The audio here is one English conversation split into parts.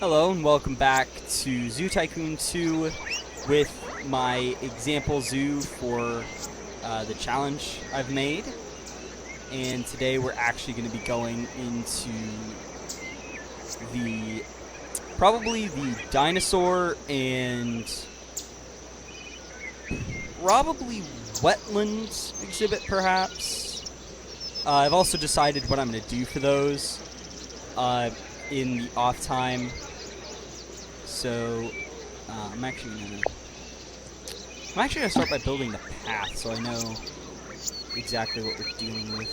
Hello and welcome back to Zoo Tycoon 2 with my example zoo for the challenge I've made. And today we're actually going to be going into probably the dinosaur and probably wetlands exhibit perhaps. I've also decided what I'm going to do for those in the off time. So, I'm actually gonna start by building the path, so I know exactly what we're dealing with.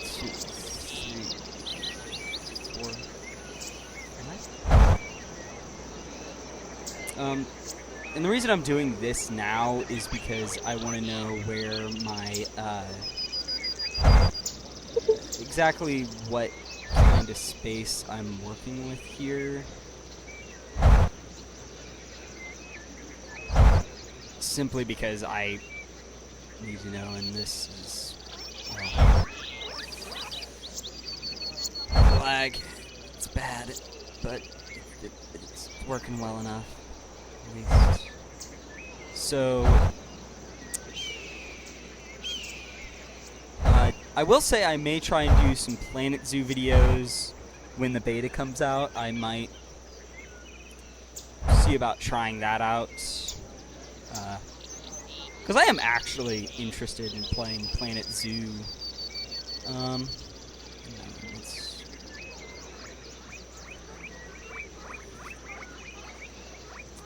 Two, three, four. And the reason I'm doing this now is because I want to know where my exactly what kind of space I'm working with here. Simply because I need to know, and this is lag. It's bad, but it's working well enough, at least. So I will say I may try and do some Planet Zoo videos when the beta comes out. I might see about trying that out. Because I am actually interested in playing Planet Zoo.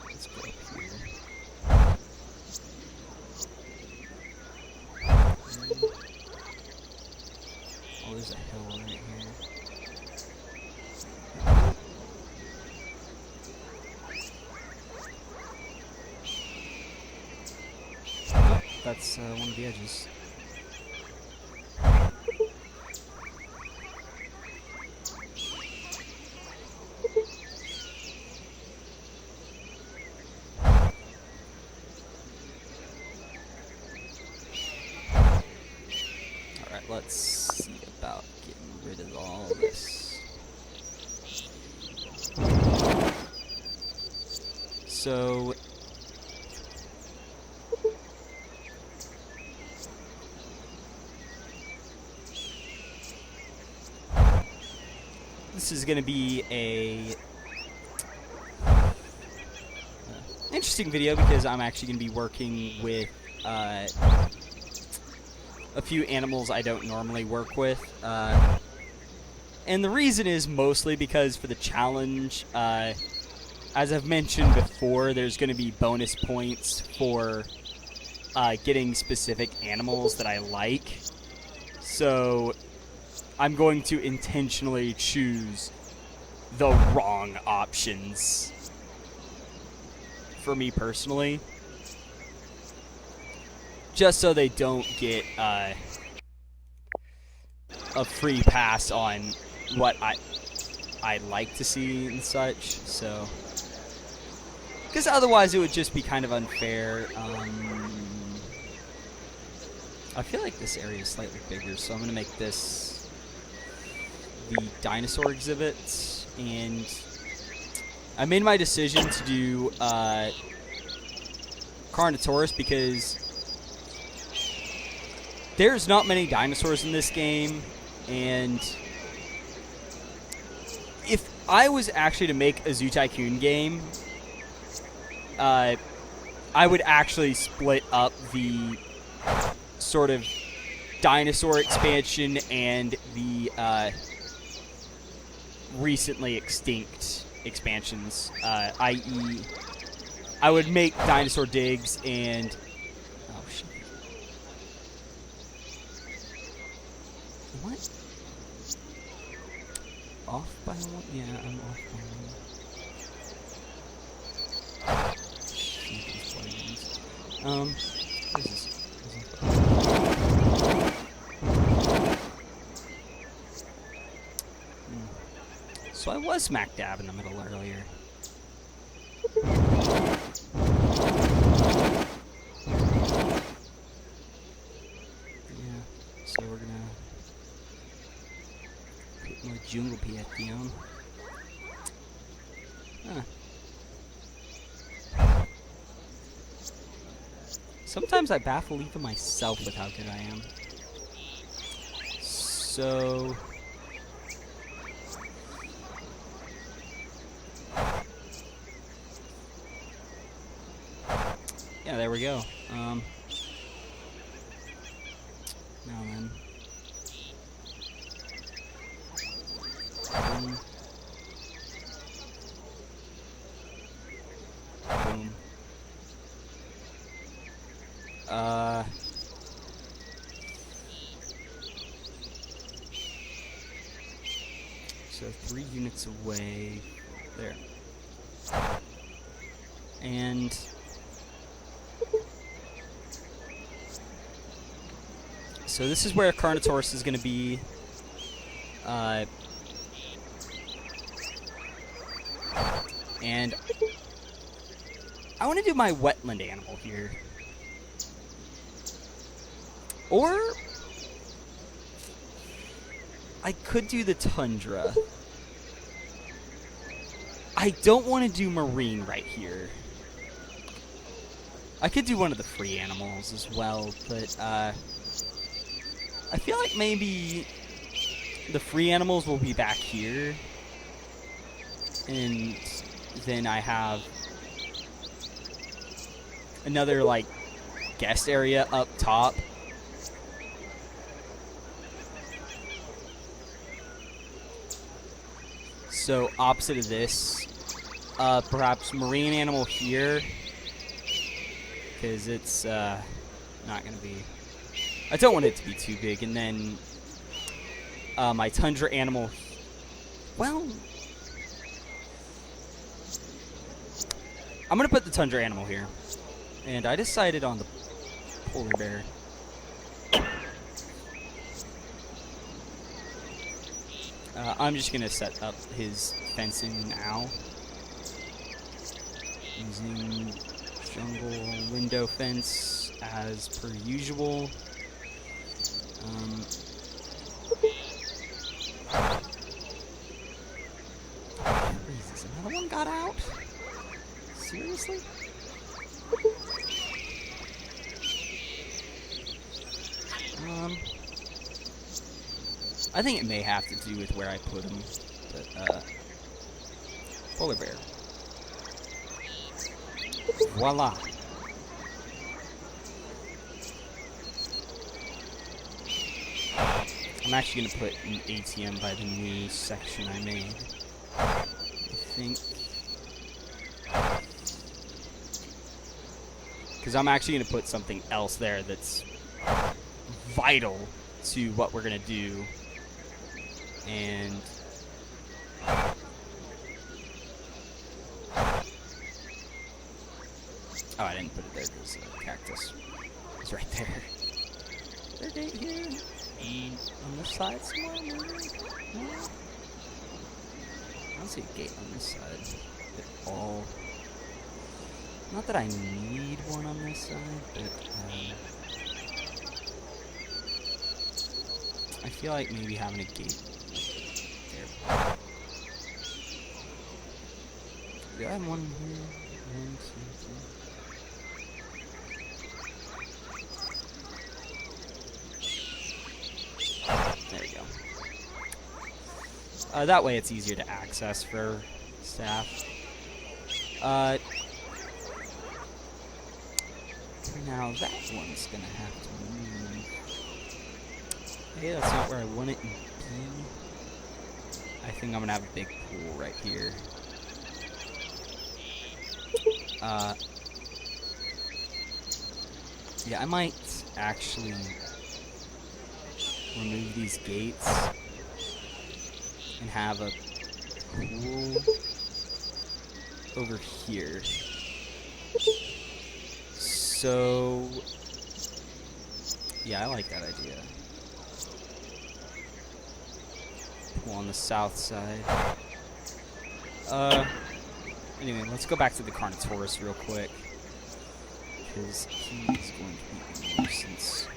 Let's go up here. Oh, there's a hill right here. Oh, that's one of the edges. Alright, let's see about getting rid of all this. So this is going to be a interesting video because I'm actually going to be working with a few animals I don't normally work with. And the reason is mostly because for the challenge, as I've mentioned before, there's going to be bonus points for getting specific animals that I like. So I'm going to intentionally choose the wrong options for me personally, just so they don't get a free pass on what I like to see and such. So, because otherwise it would just be kind of unfair. I feel like this area is slightly bigger, so I'm going to make this the dinosaur exhibit, and I made my decision to do Carnotaurus because there's not many dinosaurs in this game, and if I was actually to make a Zoo Tycoon game, I would actually split up the sort of dinosaur expansion and the recently extinct expansions, i.e. I would make Dinosaur Digs and oh shit. What? Off by one? Yeah, I'm off by one. What is this? So I was smack dab in the middle earlier. Yeah, so we're gonna More jungle biome. Huh. Sometimes I baffle even myself with how good I am. So... yeah, there we go. Now then. Boom. Boom. So 3 units away. There. And so this is where Carnotaurus is going to be. And I want to do my wetland animal here. Or I could do the tundra. I don't want to do marine right here. I could do one of the free animals as well, but I feel like maybe the free animals will be back here. And then I have another, like, guest area up top. So opposite of this, perhaps marine animal here, because it's not going to be... I don't want it to be too big. And then my tundra animal... well... I'm going to put the tundra animal here. And I decided on the polar bear. I'm just going to set up his fencing now. Using jungle window fence as per usual. Jesus, another one got out? Seriously? I think it may have to do with where I put him, but, polar bear. Voila. I'm actually going to put an ATM by the new section I made. I think... because I'm actually going to put something else there that's vital to what we're going to do. And oh, I didn't put it there. There's a cactus. It's right there. Is there a gate here? And on this side somewhere, maybe? No? I don't see a gate on this side at all. Not that I need one on this side, but I feel like maybe having a gate there. Do I have one here? One, two, three. There we go. That way it's easier to access for staff. Now that one's gonna have to move. Hey, that's not where I want it to be. I think I'm gonna have a big pool right here. Yeah, I might actually remove these gates and have a pool over here. So, yeah, I like that idea. Pool on the south side. Anyway, let's go back to the Carnotaurus real quick. Because he's going to be a nuisance.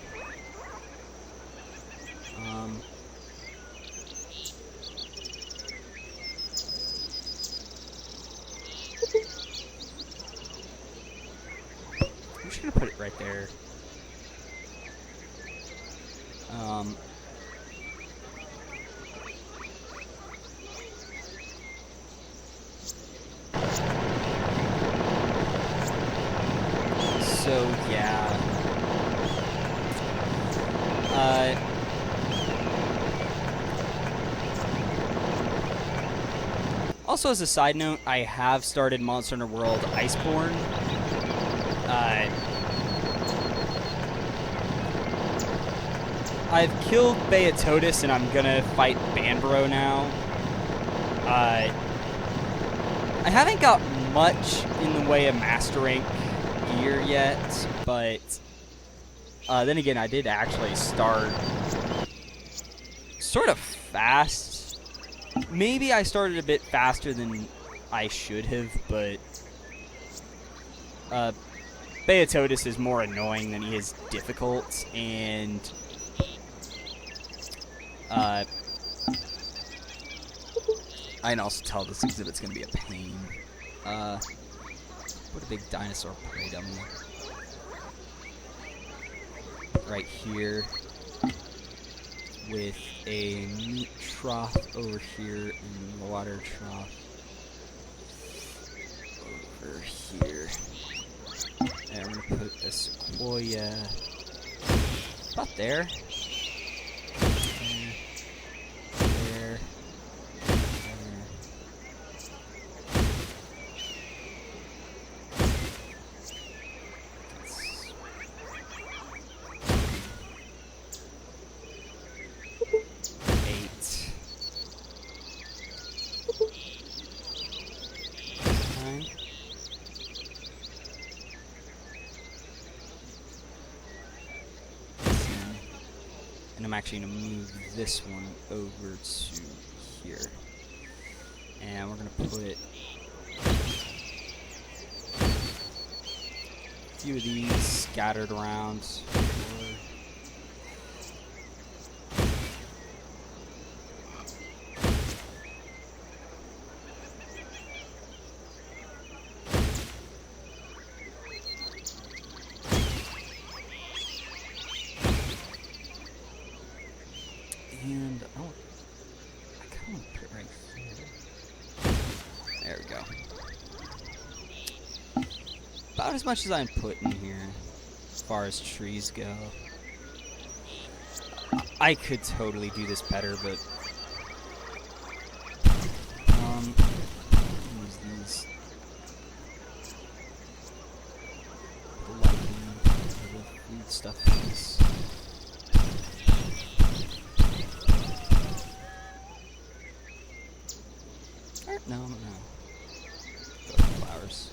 Um, so yeah. Also, as a side note, I have started Monster Hunter World Iceborne. I've killed Beatotus, and I'm gonna fight Banbro now. I haven't got much in the way of Master Rank gear yet, but then again, I did actually start sort of fast. Maybe I started a bit faster than I should have, but Beatotus is more annoying than he is difficult, and I can also tell this exhibit's going to be a pain. What a big dinosaur prey dummy. Right here. With a meat trough over here and a water trough over here. And I'm going to put a sequoia about there. There. And I'm actually going to move this one over to here. And we're going to put a few of these scattered around. And, oh, I kind of want to put it right here. There we go. About as much as I'm putting here, as far as trees go. I could totally do this better, but use these. Food stuff. No. Go to flowers.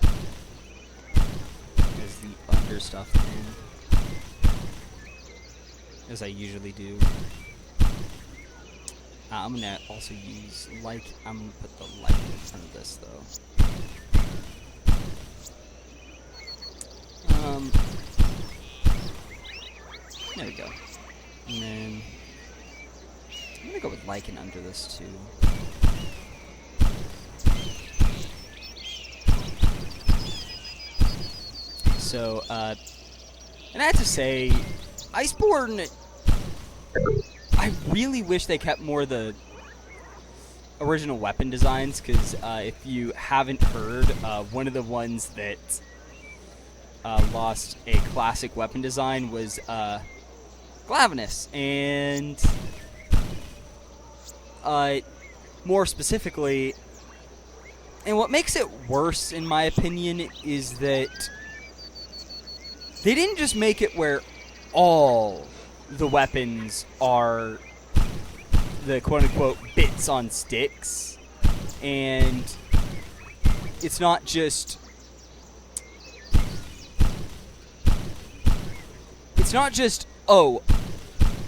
As the under stuff in. As I usually do. I'm gonna also use like. I'm gonna put the light in front of this though. There we go. And then I'm gonna go with lichen under this too. So, and I have to say, Iceborne, I really wish they kept more of the original weapon designs, because if you haven't heard, one of the ones that lost a classic weapon design was Glavenus, and more specifically, and what makes it worse, in my opinion, is that they didn't just make it where all the weapons are the quote-unquote bits on sticks, and it's not just oh,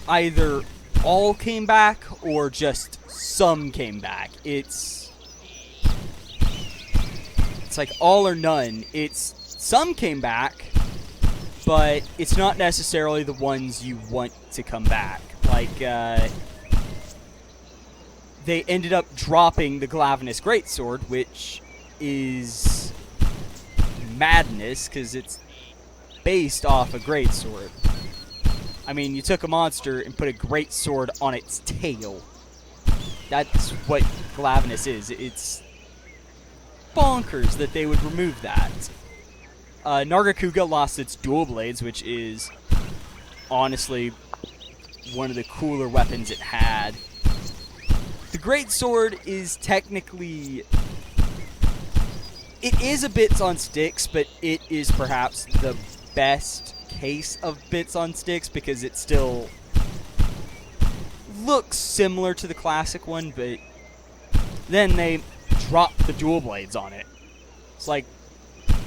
either all came back or just some came back. It's like all or none. It's some came back, but it's not necessarily the ones you want to come back. Like, they ended up dropping the Glavenus Greatsword, which is madness, because it's based off a Greatsword. I mean, you took a monster and put a great sword on its tail. That's what Glavenus is. It's bonkers that they would remove that. Nargacuga lost its dual blades, which is honestly one of the cooler weapons it had. The great sword is technically... It is a bits on sticks, but it is perhaps the best case of bits on sticks because it still looks similar to the classic one, but then they dropped the dual blades on it. It's like,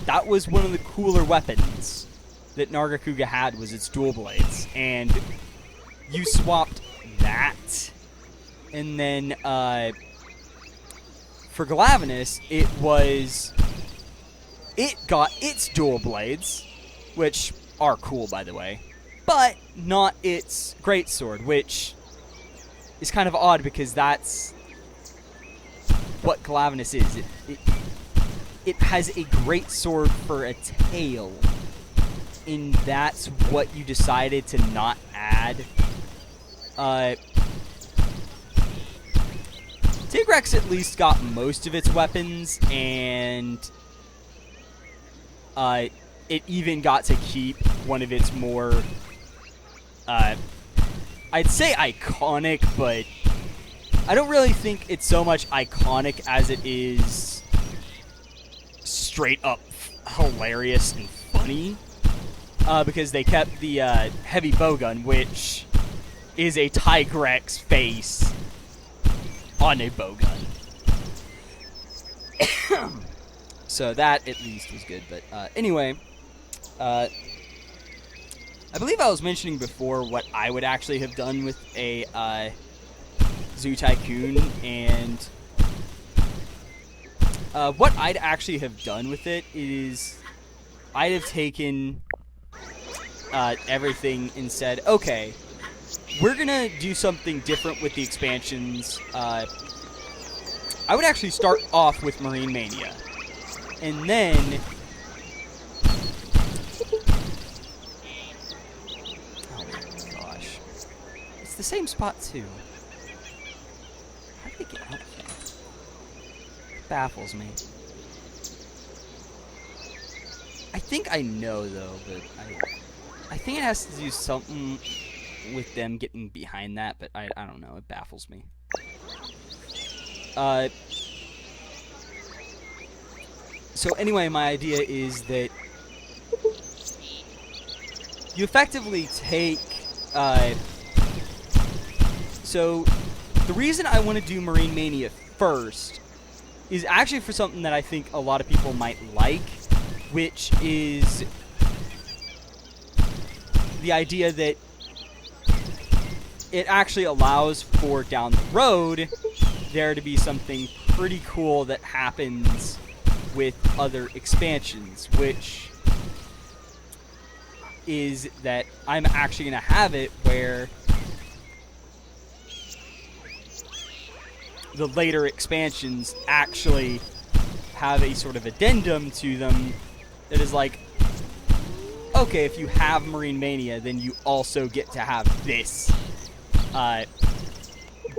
that was one of the cooler weapons that Nargacuga had, was its dual blades, and you swapped that, and then for Glavenus, it got its dual blades, which are cool, by the way, but not its greatsword, which is kind of odd because that's what Glavenus is. It has a greatsword for a tail, and that's what you decided to not add. Tigrex at least got most of its weapons, and it even got to keep one of its more, I'd say iconic, but I don't really think it's so much iconic as it is straight up hilarious and funny, because they kept the heavy bowgun, which is a Tigrex face on a bowgun. So that at least was good, but anyway, I believe I was mentioning before what I would actually have done with a Dzuy Tycoon, and what I'd actually have done with it is I'd have taken everything and said, okay, we're gonna do something different with the expansions. I would actually start off with Marine Mania, and then the same spot too. How did they get out there? It baffles me. I think I know though, but I think it has to do something with them getting behind that, but I don't know. It baffles me. So anyway, my idea is that you effectively take so the reason I want to do Marine Mania first is actually for something that I think a lot of people might like, which is the idea that it actually allows for down the road there to be something pretty cool that happens with other expansions, which is that I'm actually going to have it where the later expansions actually have a sort of addendum to them that is like, okay, if you have Marine Mania, then you also get to have this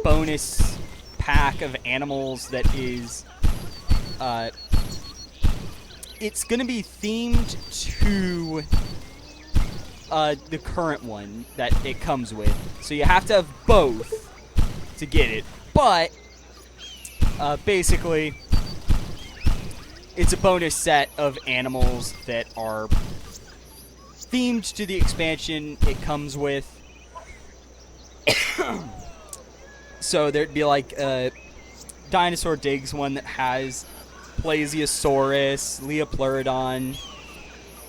bonus pack of animals that is, it's going to be themed to the current one that it comes with. So you have to have both to get it, but basically, it's a bonus set of animals that are themed to the expansion it comes with. So there'd be like a Dinosaur Digs one that has Plesiosaurus, Leopleurodon,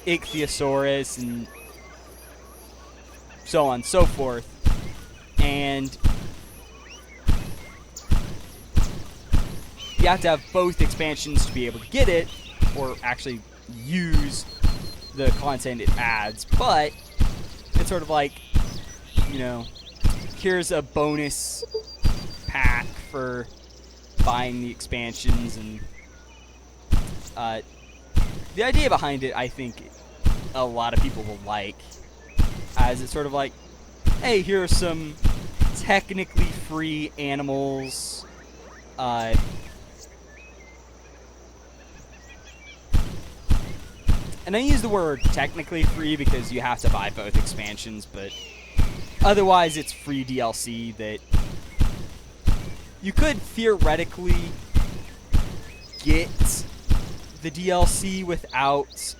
Ichthyosaurus, and so on and so forth. And you have to have both expansions to be able to get it, or actually use the content it adds. But it's sort of like, you know, here's a bonus pack for buying the expansions, and the idea behind it, I think a lot of people will like, as it's sort of like, hey, here are some technically free animals. And I use the word technically free because you have to buy both expansions, but otherwise it's free DLC that you could theoretically get the DLC without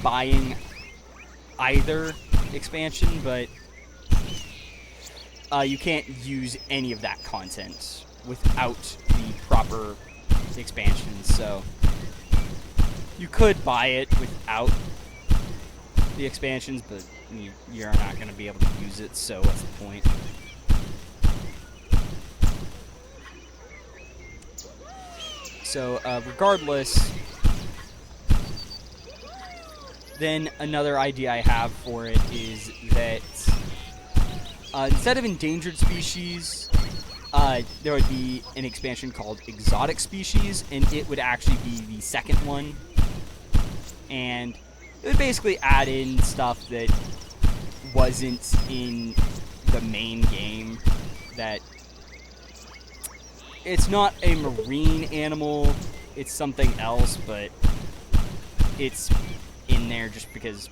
buying either expansion, but you can't use any of that content without the proper expansions, so you could buy it without the expansions, but you're not going to be able to use it, so what's the point? So, regardless, then another idea I have for it is that instead of endangered species, there would be an expansion called exotic species, and it would actually be the second one. And it would basically add in stuff that wasn't in the main game. That it's not a marine animal, it's something else, but it's in there just because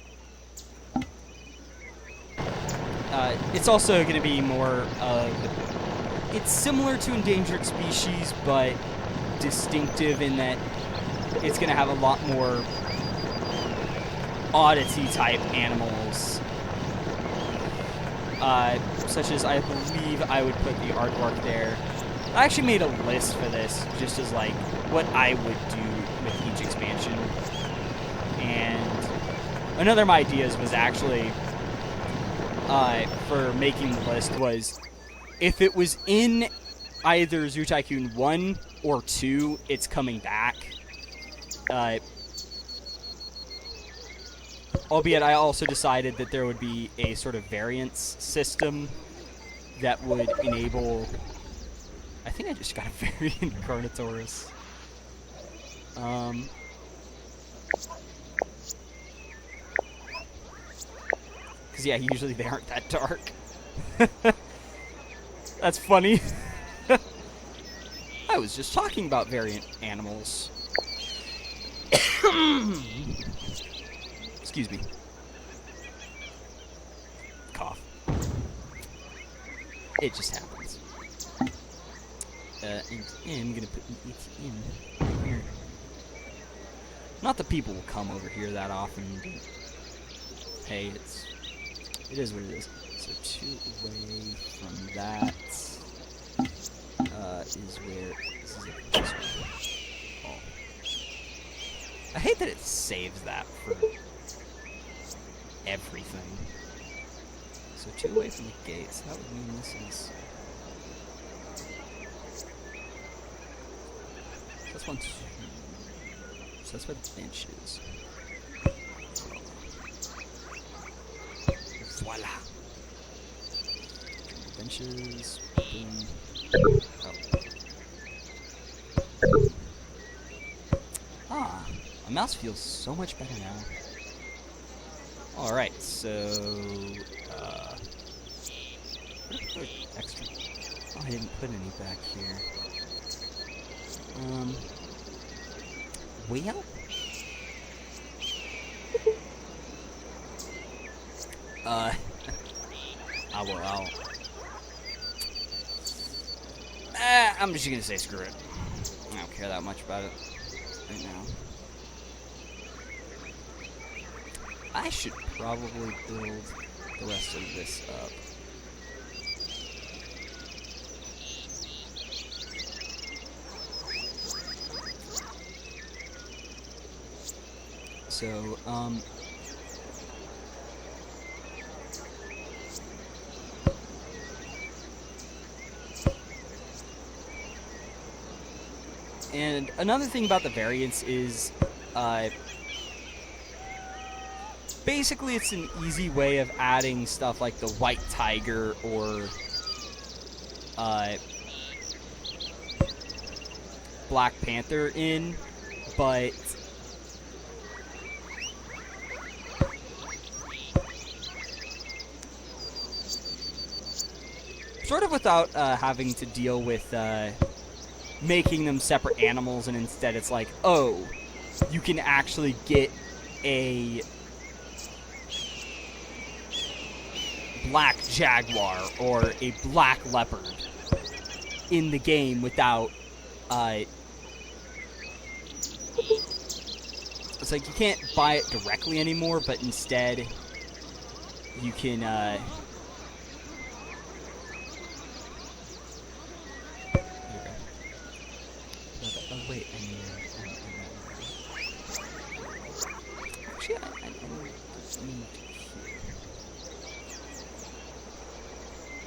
it's also going to be more of, it's similar to endangered species, but distinctive in that it's going to have a lot more oddity type animals, such as, I believe I would put the aardvark there. I actually made a list for this, just as like what I would do with each expansion. And another of my ideas was actually, for making the list, was if it was in either Zoo Tycoon 1 or 2, it's coming back. Albeit I also decided that there would be a sort of variance system that would enable... I think I just got a variant Carnotaurus. Because, yeah, usually they aren't that dark. That's funny. I was just talking about variant animals. Excuse me. Cough. It just happens. And I'm gonna put an ET in right here. Not that people will come over here that often, but hey, it is what it is. So 2 away from that is where this is it. Oh. I hate that it saves that for everything. So 2 away from the gates. That would mean this is. So that's 1, 2. So that's where the bench is. Voila. Benches. Boom. Oh. Ah, my mouse feels so much better now. Alright, so extra. Oh, I didn't put any back here. Well, I'm just gonna say screw it. I don't care that much about it right now. I should probably build the rest of this up. So, and another thing about the variants is, basically it's an easy way of adding stuff like the white tiger or, Black Panther in, but sort of without having to deal with making them separate animals, and instead it's like, oh, you can actually get a black jaguar or a black leopard in the game without it's like you can't buy it directly anymore, but instead you can here we go. Oh wait, actually I need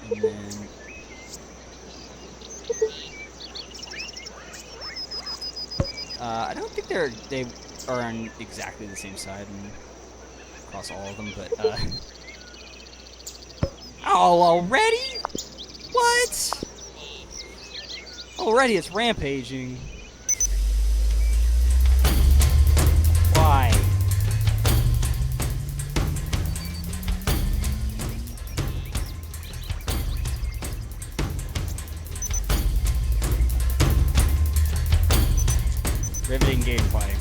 and then I don't think they are on exactly the same side and across all of them, but oh, already? What? Already it's rampaging. Why? Riveting gameplay.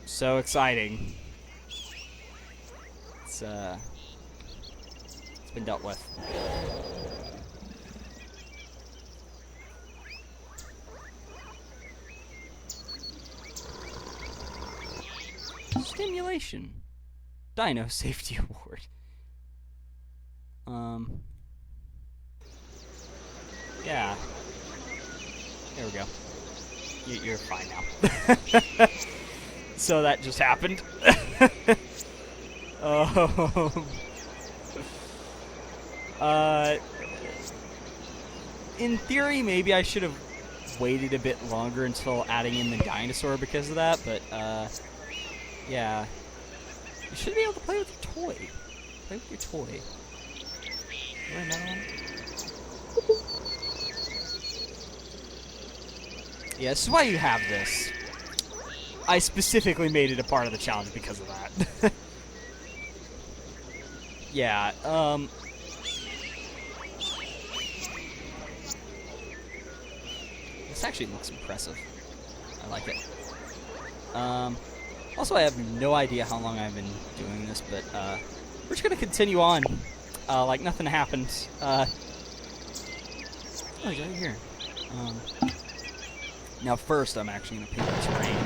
So exciting. It's been dealt with. Stimulation. Dino Safety Award. Yeah. There we go. You're fine now. So that just happened. In theory, maybe I should have waited a bit longer until adding in the dinosaur because of that, but, yeah. You should be able to play with your toy. Play with your toy. What am I on? Yeah, this is why you have this. I specifically made it a part of the challenge because of that. Yeah, this actually looks impressive. I like it. Also, I have no idea how long I've been doing this, but, we're just gonna continue on, like nothing happened. Oh, he's right here. Now first, I'm actually gonna paint the terrain.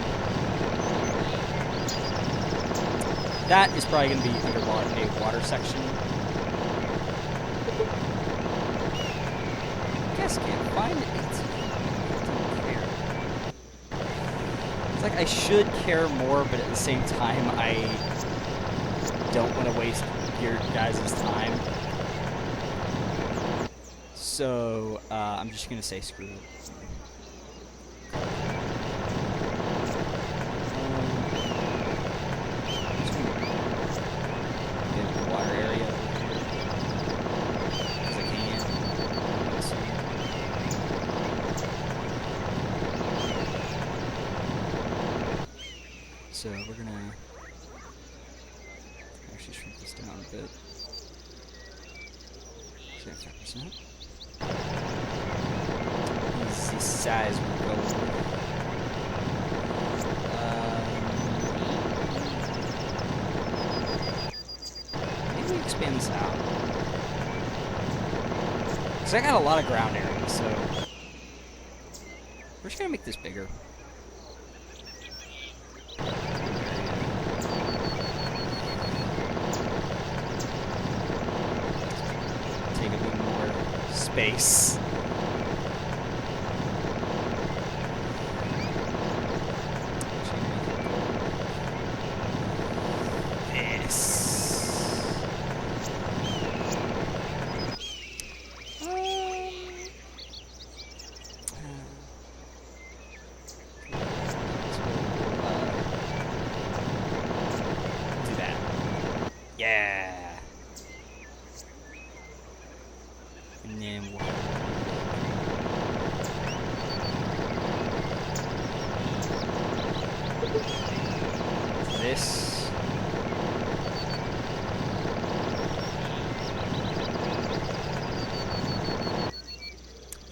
That is probably gonna be underwater, a water section. I guess can't find it. It's like I should care more, but at the same time, I don't want to waste your guys' time. So, I'm just gonna say screw it. Water area because I can. So we're gonna actually shrink this down a bit. 75%. Easy size we'll go with. Maybe we expand this out. Because I got a lot of ground area, so we're just gonna make this bigger. Take a bit more space. Yeah. And then we'll this.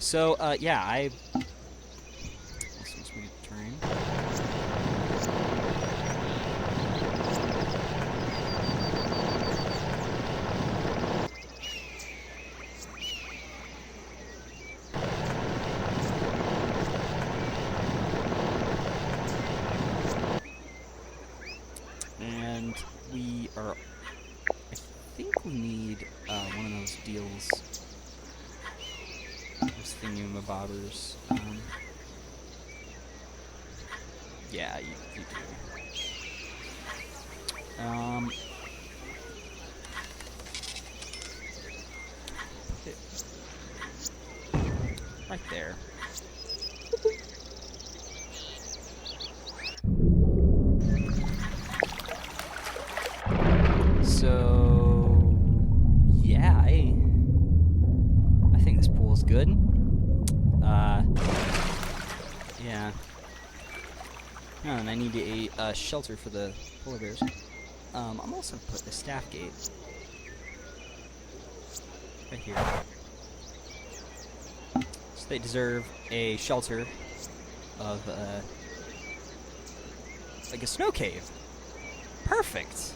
So, yeah, I... Let's just make it terrain. And we are... I think we need one of those deals. Those thingamabobbers. Yeah, you do. Put it right there. So, yeah, I think this pool is good. Yeah. Oh, and I need a shelter for the polar bears. I'm also going to put the staff gate right here. So they deserve a shelter of, like a snow cave. Perfect!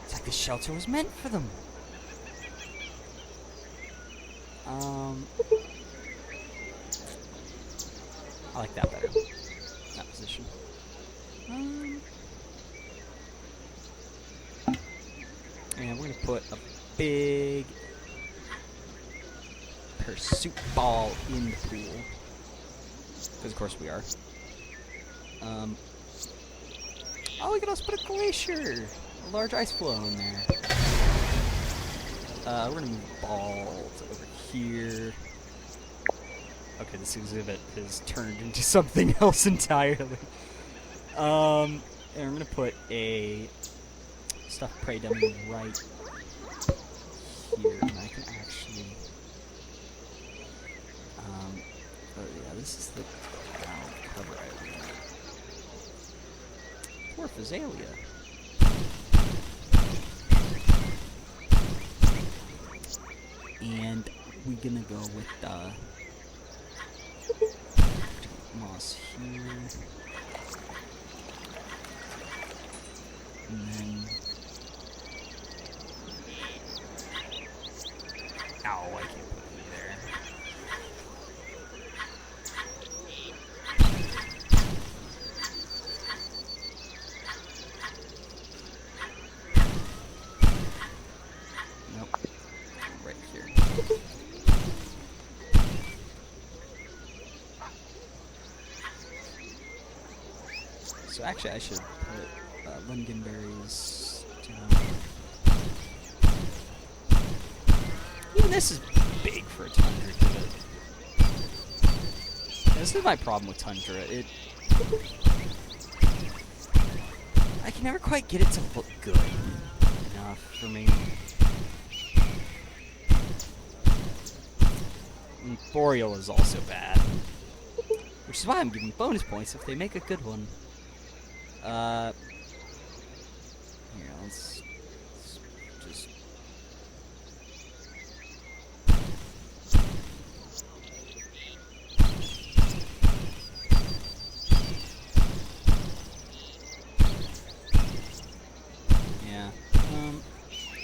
It's like the shelter was meant for them. I like that better. That position. And we're gonna put a big pursuit ball in the pool. Because of course we are. Oh, we can also put a glacier! A large ice floe in there. We're gonna move the ball to over here. Okay, this exhibit has turned into something else entirely. And we're gonna put a stuffed prey dummy right here, and I can actually. Oh yeah, this is the ground cover I want. Poor Phasalia. And we're gonna go with moss here, and then ow, I can't put any there. Nope, right here. So actually, I should put lingonberries down. Even this is big for a tundra. This is my problem with tundra. I can never quite get it to look good enough for me. And boreal is also bad, which is why I'm giving bonus points if they make a good one. Here, let's just... Yeah, oh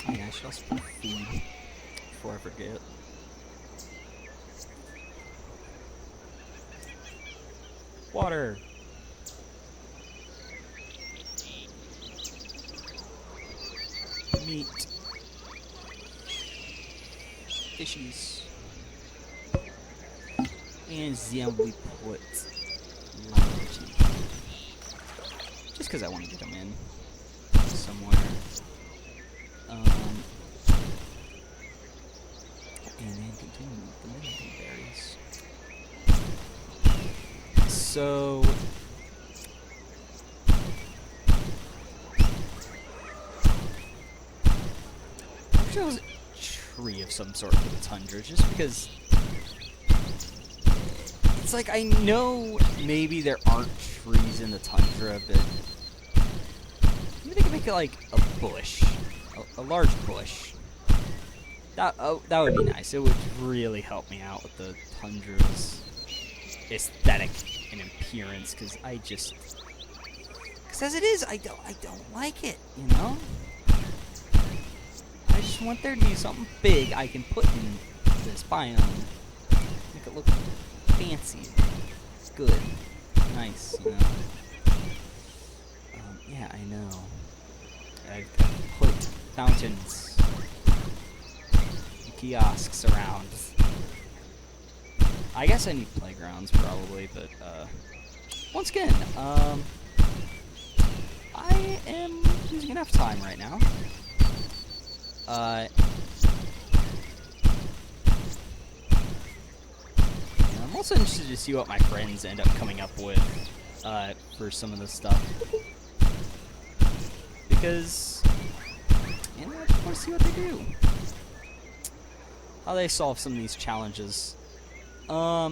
yeah, I should also put food before I forget. Water! Meat. Fishies. And then we put lime tea. Just because I want to get them in somewhere. And then continue with the mineral berries. So... I was a tree of some sort for the tundra, just because it's like I know maybe there aren't trees in the tundra, but maybe they can make it like a bush, a large bush That would be nice. It would really help me out with the Tundra's aesthetic and appearance, because as it is, I don't like it, you know? I just want there to be something big I can put in this biome. Make it look fancy. Good. Nice, you know? Yeah, I know. I've put fountains and kiosks around. I guess I need playgrounds, probably, but, once again, I am using enough time right now. I'm also interested to see what my friends end up coming up with, for some of this stuff. Because, you know, I just want to see what they do. How they solve some of these challenges. Yeah,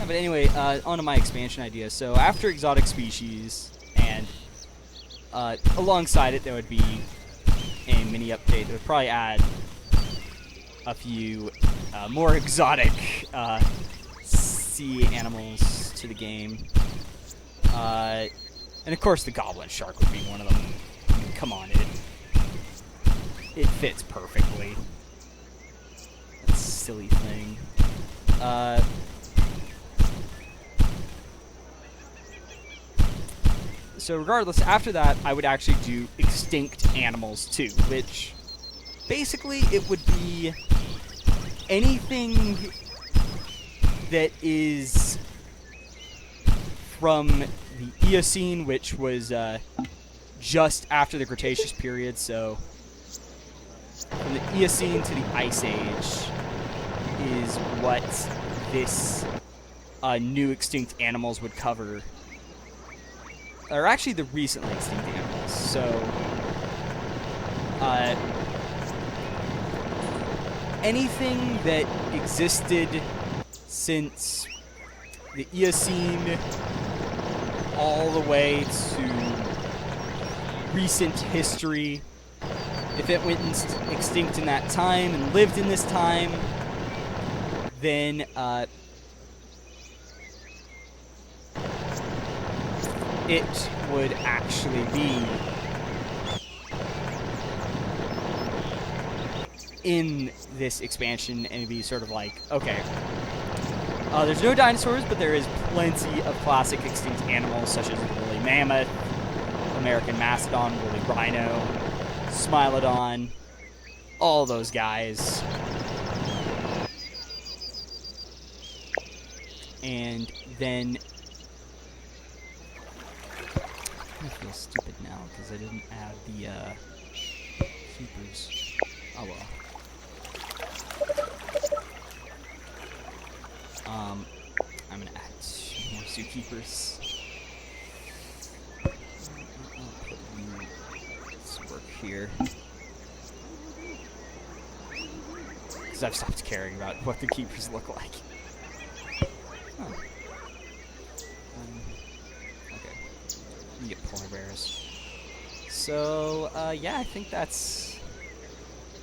but anyway, on to my expansion idea. So after exotic species, and alongside it there would be a mini update that would probably add a few more exotic sea animals to the game. And of course the goblin shark would be one of them. I mean, come on, it fits perfectly. That silly thing. So regardless, after that, I would actually do extinct animals too, which basically it would be anything that is from the Eocene, which was just after the Cretaceous period, so from the Eocene to the Ice Age is what this new extinct animals would cover. Or actually the recently extinct animals. So, anything that existed since the Eocene all the way to recent history, if it went extinct in that time and lived in this time, then it would actually be in this expansion, and it'd be sort of like, okay, there's no dinosaurs, but there is plenty of classic extinct animals such as the woolly mammoth, American mastodon, woolly rhino, smilodon, all those guys. And then I feel stupid now because I didn't add the keepers. Oh well. I'm gonna add 2 more zookeepers. Let's work here. Because I've stopped caring about what the keepers look like. Oh. Okay. You get polar bears. So, yeah, I think that's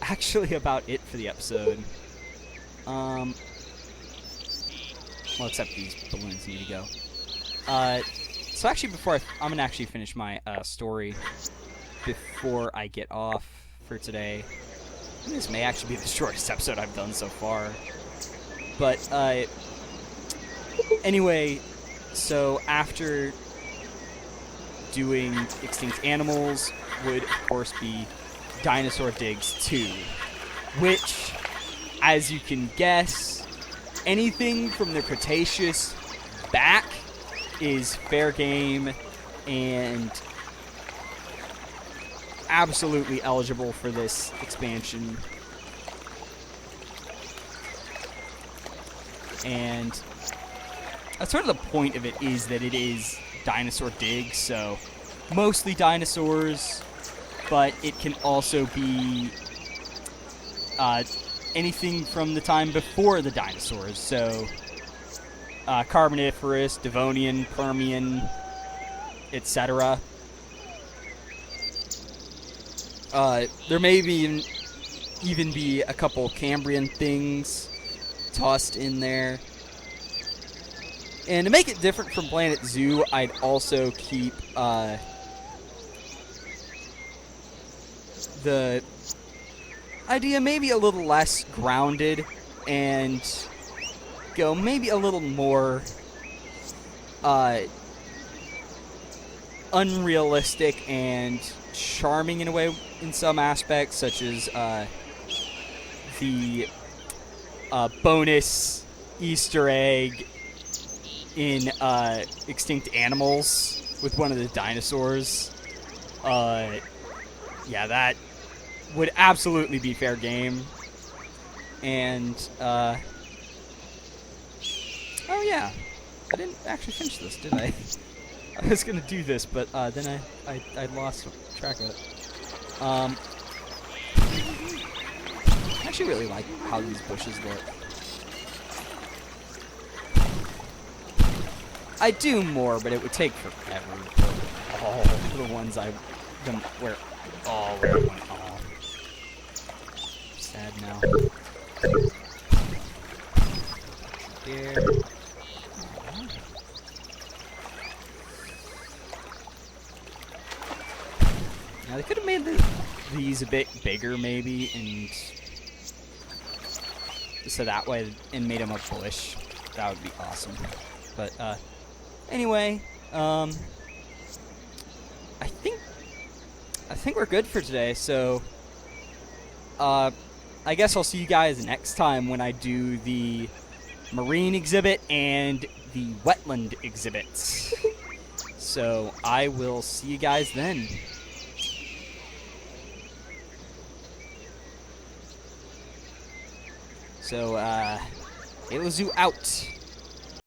actually about it for the episode. Well, except these balloons need to go. So actually, before I'm gonna actually finish my story before I get off for today. And this may actually be the shortest episode I've done so far. But anyway, so after doing extinct animals would of course be dinosaur digs 2, which, as you can guess, anything from the Cretaceous back is fair game and absolutely eligible for this expansion. And that's sort of the point of it, is that it is dinosaur digs, so mostly dinosaurs, but it can also be anything from the time before the dinosaurs, so Carboniferous, Devonian, Permian, etc. There may be even be a couple Cambrian things tossed in there. And to make it different from Planet Zoo, I'd also keep the idea maybe a little less grounded and go maybe a little more unrealistic and charming in a way in some aspects, such as the bonus Easter egg in Extinct Animals with one of the dinosaurs. Yeah, that would absolutely be fair game. And, oh yeah, I didn't actually finish this, did I? I was gonna do this, but then I lost track of it. I actually really like how these bushes look. I do more, but it would take forever for all the ones where I went off. Sad now. There. Now they could have made these a bit bigger, maybe, and so that way, and made them a bush. That would be awesome. But anyway, I think we're good for today. So, I guess I'll see you guys next time when I do the marine exhibit and the wetland exhibits. So I will see you guys then. So, Halo Zoo out.